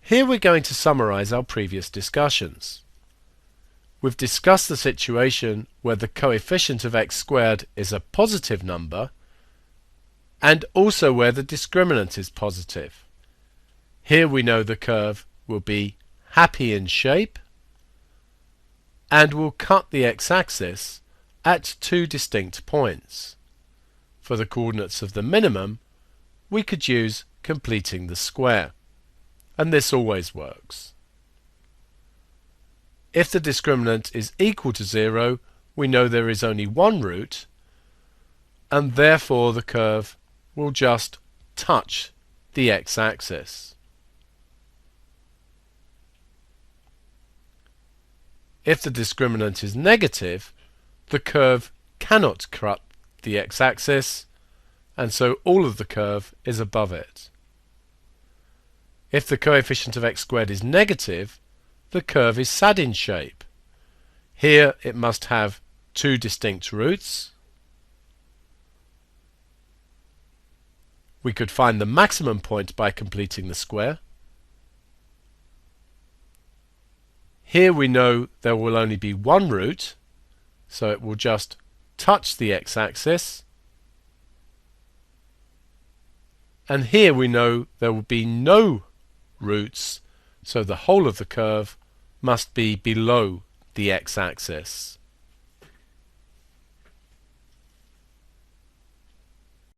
Here we're going to summarize our previous discussions. We've discussed the situation where the coefficient of x squared is a positive number and also where the discriminant is positive. Here we know the curve will be happy in shape and will cut the x-axis at two distinct points. For the coordinates of the minimum, we could use completing the square, and this always works. If the discriminant is equal to 0, we know there is only one root, and therefore the curve will just touch the x-axis. If the discriminant is negative, the curve cannot cut the x-axis, and so all of the curve is above it. If the coefficient of x squared is negative, the curve is sad in shape. Here it must have two distinct roots. We could find the maximum point by completing the square. Here we know there will only be one root, so it will just touch the x-axis. And here we know there will be no roots, so the whole of the curve must be below the x-axis.